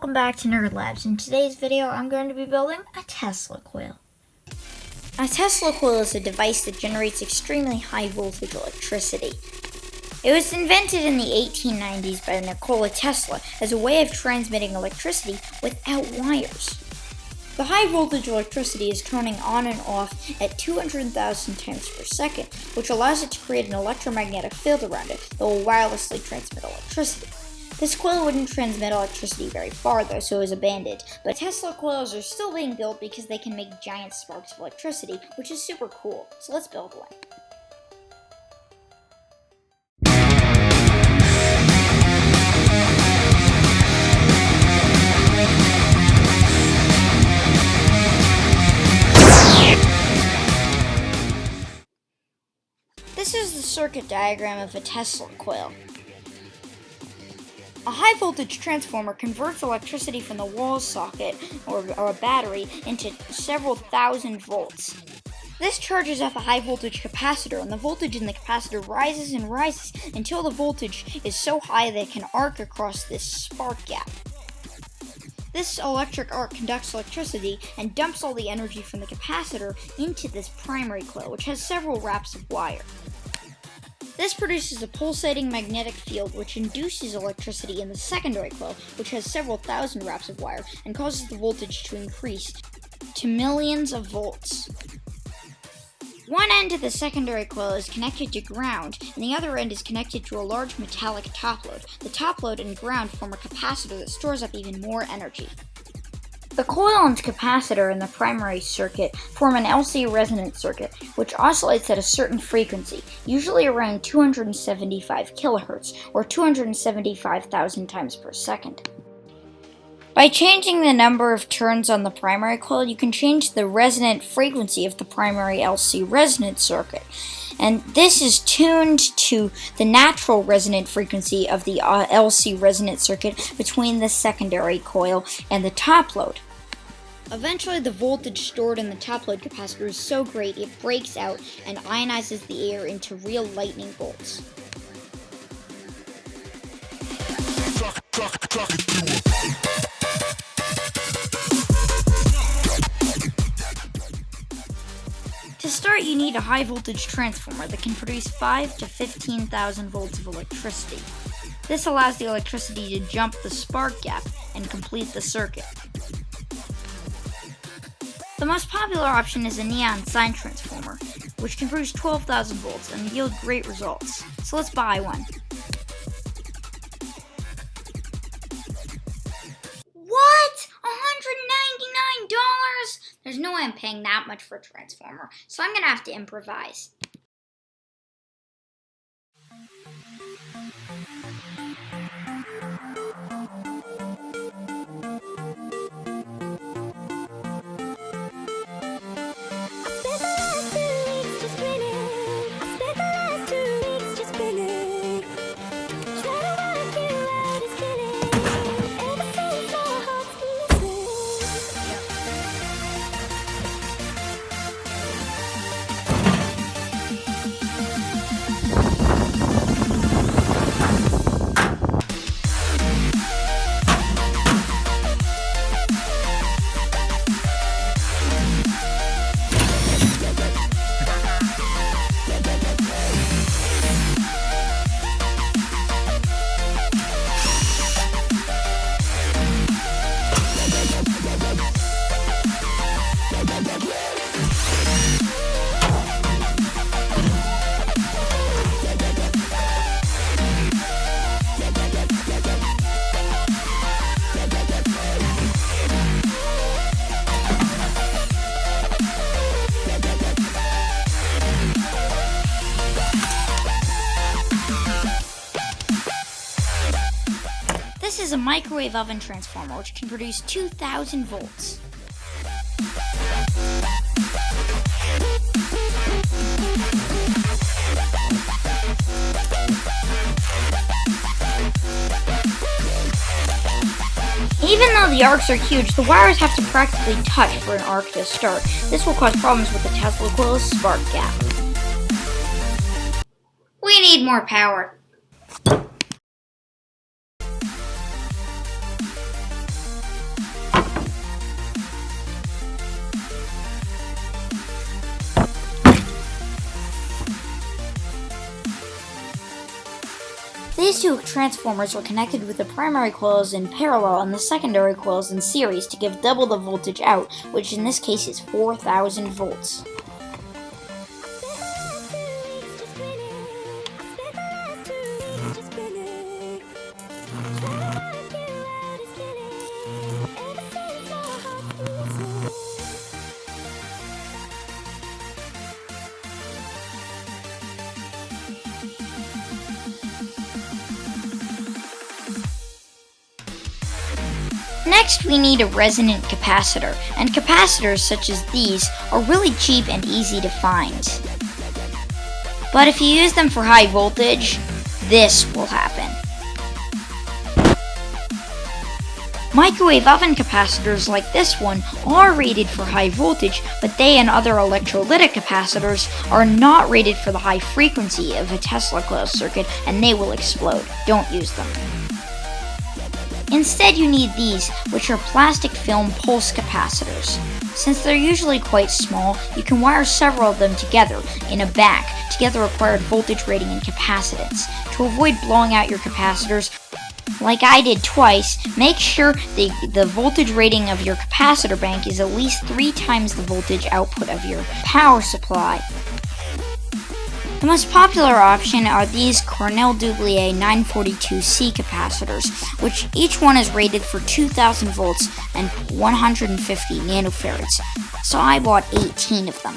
welcome back to Nerdlabs. In today's video, I'm going to be building a Tesla coil. A Tesla coil is a device that generates extremely high voltage electricity. It was invented in the 1890s by Nikola Tesla as a way of transmitting electricity without wires. The high voltage electricity is turning on and off at 200,000 times per second, which allows it to create an electromagnetic field around it that will wirelessly transmit electricity. This coil wouldn't transmit electricity very far though, so it was abandoned, but Tesla coils are still being built because they can make giant sparks of electricity, which is super cool. So let's build one. This is the circuit diagram of a Tesla coil. A high voltage transformer converts electricity from the wall socket or a battery into several thousand volts. This charges up a high voltage capacitor, and the voltage in the capacitor rises and rises until the voltage is so high that it can arc across this spark gap. This electric arc conducts electricity and dumps all the energy from the capacitor into this primary coil, which has several wraps of wire. This produces a pulsating magnetic field which induces electricity in the secondary coil, which has several thousand wraps of wire, and causes the voltage to increase to millions of volts. One end of the secondary coil is connected to ground, and the other end is connected to a large metallic topload. The topload and ground form a capacitor that stores up even more energy. The coil and capacitor in the primary circuit form an LC resonance circuit, which oscillates at a certain frequency, usually around 275 kHz, or 275,000 times per second. By changing the number of turns on the primary coil, you can change the resonant frequency of the primary LC resonance circuit. And this is tuned to the natural resonant frequency of the LC resonance circuit between the secondary coil and the topload. Eventually, the voltage stored in the topload capacitor is so great it breaks out and ionizes the air into real lightning bolts. To start, you need a high voltage transformer that can produce 5 to 15,000 volts of electricity. This allows the electricity to jump the spark gap and complete the circuit. The most popular option is a neon sign transformer, which can produce 12,000 volts and yield great results. So let's buy one. What? $199? There's no way I'm paying that much for a transformer, so I'm gonna have to improvise. This is a microwave oven transformer which can produce 2,000 volts. Even though the arcs are huge, the wires have to practically touch for an arc to start. This will cause problems with the Tesla coil's spark gap. We need more power. These two transformers are connected with the primary coils in parallel and the secondary coils in series to give double the voltage out, which in this case is 4,000 volts. Next, we need a resonant capacitor, and capacitors such as these are really cheap and easy to find. But if you use them for high voltage, this will happen. Microwave oven capacitors like this one are rated for high voltage, but they and other electrolytic capacitors are not rated for the high frequency of a Tesla coil circuit, and they will explode. Don't use them. Instead, you need these, which are plastic film pulse capacitors. Since they're usually quite small, you can wire several of them together in a back to get the required voltage rating and capacitance. To avoid blowing out your capacitors, like I did twice, make sure the voltage rating of your capacitor bank is at least 3 times the voltage output of your power supply. The most popular option are these Cornell Dubilier 942C capacitors, which each one is rated for 2,000 volts and 150 nanofarads, so I bought 18 of them.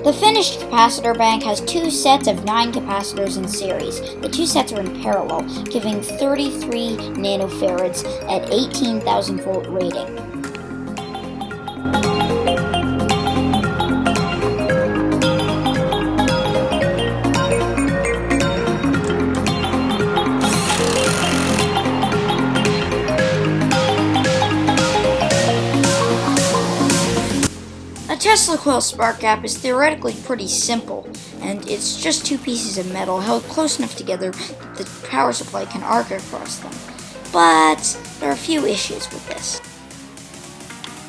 The finished capacitor bank has 2 sets of 9 capacitors in series. The 2 sets are in parallel, giving 33 nanofarads at 18,000 volt rating. A Tesla coil spark gap is theoretically pretty simple, and it's just 2 pieces of metal held close enough together that the power supply can arc across them. But there are a few issues with this.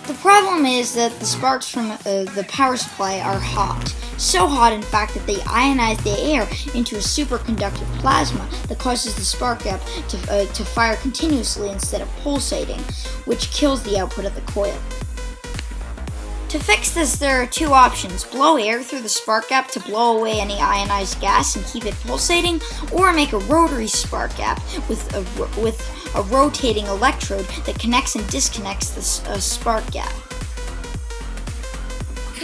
The problem is that the sparks from the power supply are hot. So hot, in fact, that they ionize the air into a superconductive plasma that causes the spark gap to fire continuously instead of pulsating, which kills the output of the coil. To fix this, there are 2 options: blow air through the spark gap to blow away any ionized gas and keep it pulsating, or make a rotary spark gap with a rotating electrode that connects and disconnects the spark gap.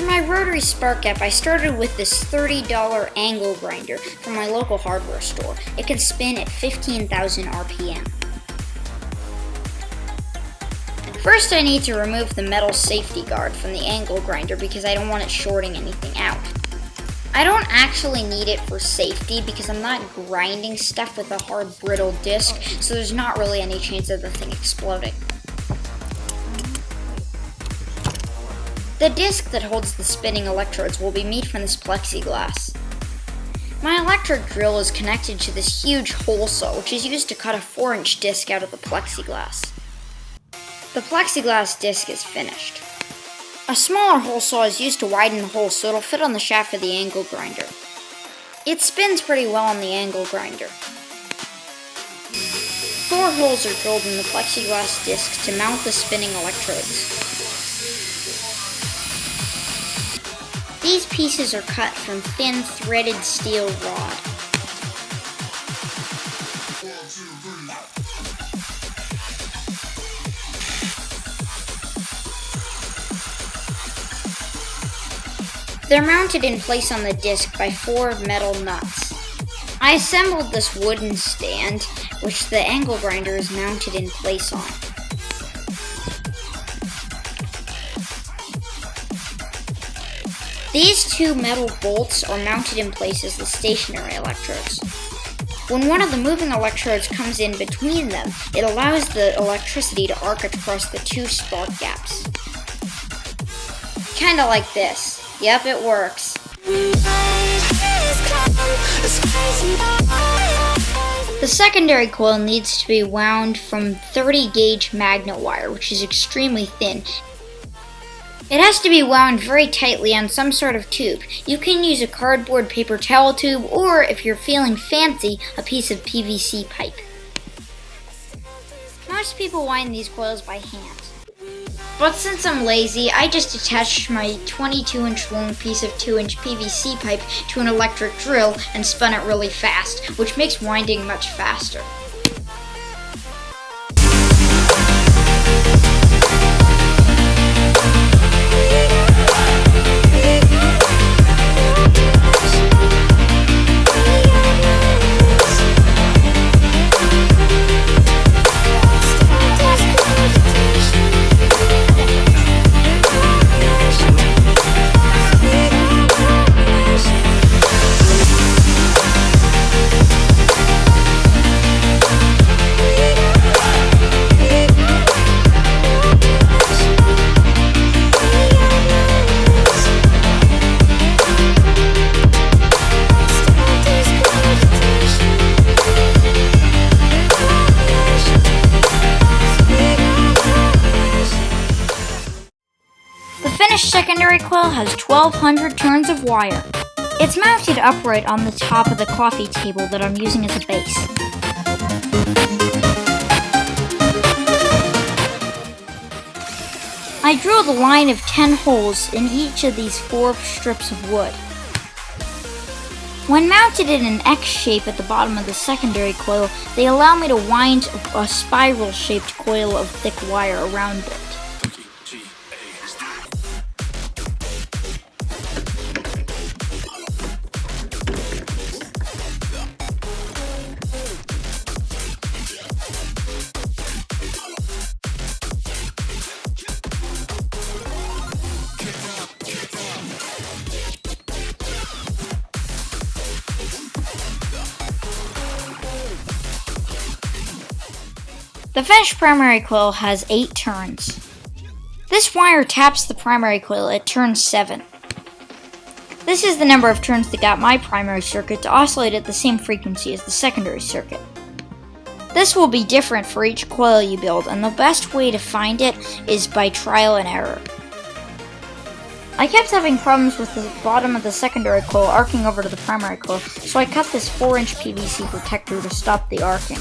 For my rotary spark gap, I started with this $30 angle grinder from my local hardware store. It can spin at 15,000 RPM. First, I need to remove the metal safety guard from the angle grinder because I don't want it shorting anything out. I don't actually need it for safety because I'm not grinding stuff with a hard brittle disc, so there's not really any chance of the thing exploding. The disc that holds the spinning electrodes will be made from this plexiglass. My electric drill is connected to this huge hole saw, which is used to cut a 4-inch disc out of the plexiglass. The plexiglass disc is finished. A smaller hole saw is used to widen the hole so it'll fit on the shaft of the angle grinder. It spins pretty well on the angle grinder. 4 holes are drilled in the plexiglass disc to mount the spinning electrodes. These pieces are cut from thin threaded steel rod. They're mounted in place on the disc by 4 metal nuts. I assembled this wooden stand, which the angle grinder is mounted in place on. These 2 metal bolts are mounted in place as the stationary electrodes. When one of the moving electrodes comes in between them, it allows the electricity to arc across the 2 spark gaps. Kinda like this. Yep, it works. The secondary coil needs to be wound from 30 gauge magnet wire, which is extremely thin. It has to be wound very tightly on some sort of tube. You can use a cardboard paper towel tube, or if you're feeling fancy, a piece of PVC pipe. Most people wind these coils by hand. But since I'm lazy, I just attached my 22-inch long piece of 2-inch PVC pipe to an electric drill and spun it really fast, which makes winding much faster. Secondary coil has 1,200 turns of wire. It's mounted upright on the top of the coffee table that I'm using as a base. I drilled a line of 10 holes in each of these 4 strips of wood. When mounted in an X shape at the bottom of the secondary coil, they allow me to wind a spiral-shaped coil of thick wire around it. The finished primary coil has 8 turns. This wire taps the primary coil at turn 7. This is the number of turns that got my primary circuit to oscillate at the same frequency as the secondary circuit. This will be different for each coil you build, and the best way to find it is by trial and error. I kept having problems with the bottom of the secondary coil arcing over to the primary coil, so I cut this 4-inch PVC protector to stop the arcing.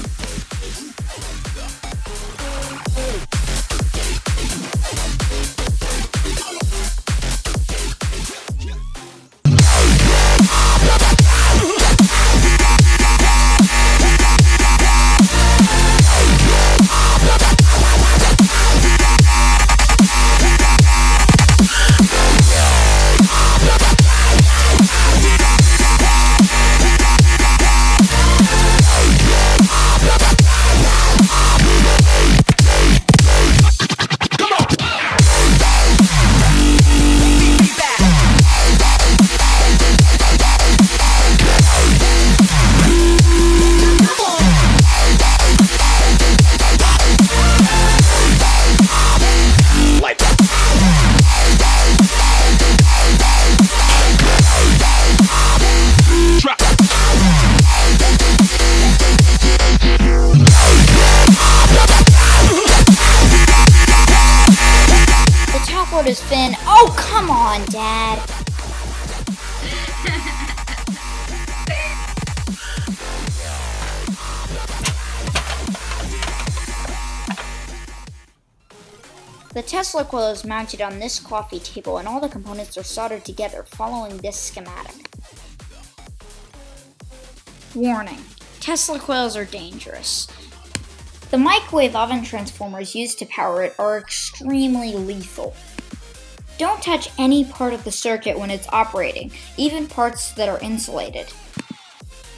hard as Finn. Oh, come on, Dad. The Tesla coil is mounted on this coffee table and all the components are soldered together following this schematic. Warning: Tesla coils are dangerous. The microwave oven transformers used to power it are extremely lethal. Don't touch any part of the circuit when it's operating, even parts that are insulated.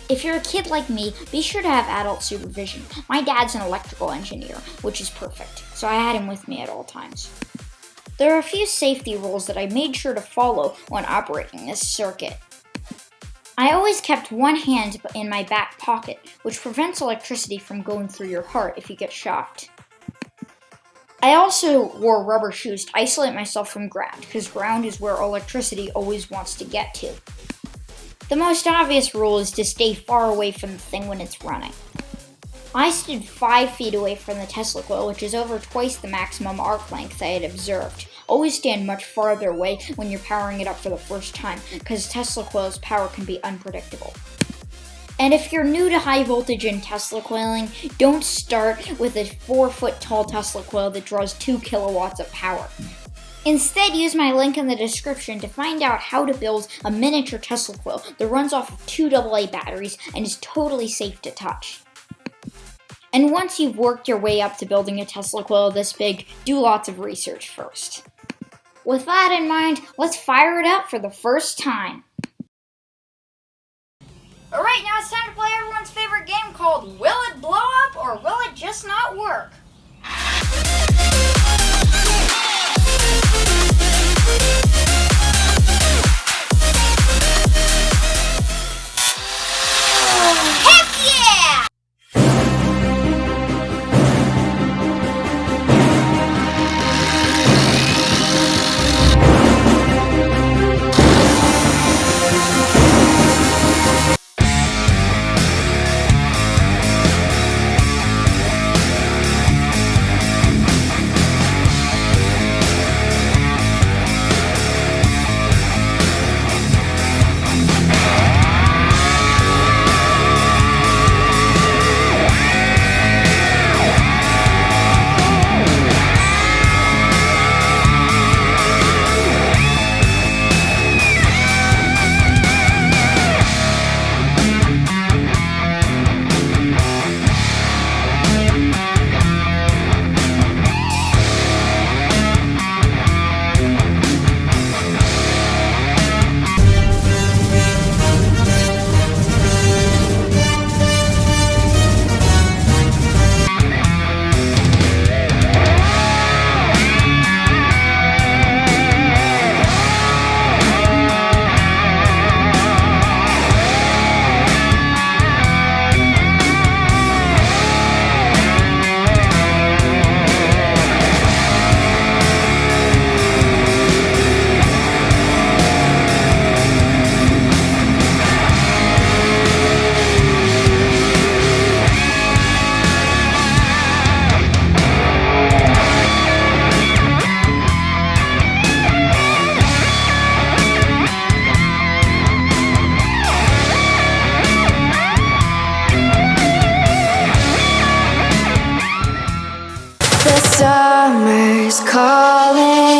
If you're a kid like me, be sure to have adult supervision. My dad's an electrical engineer, which is perfect, so I had him with me at all times. There are a few safety rules that I made sure to follow when operating this circuit. I always kept one hand in my back pocket, which prevents electricity from going through your heart if you get shocked. I also wore rubber shoes to isolate myself from ground, because ground is where electricity always wants to get to. The most obvious rule is to stay far away from the thing when it's running. I stood 5 feet away from the Tesla coil, which is over twice the maximum arc length I had observed. Always stand much farther away when you're powering it up for the first time, because Tesla coil's power can be unpredictable. And if you're new to high voltage and Tesla coiling, don't start with a 4-foot tall Tesla coil that draws 2 kilowatts of power. Instead, use my link in the description to find out how to build a miniature Tesla coil that runs off of 2 AA batteries and is totally safe to touch. And once you've worked your way up to building a Tesla coil this big, do lots of research first. With that in mind, let's fire it up for the first time. Alright, now it's time to play everyone's favorite game called Will It Blow Up or Will It Just Not Work? Heck yeah! Summer's calling.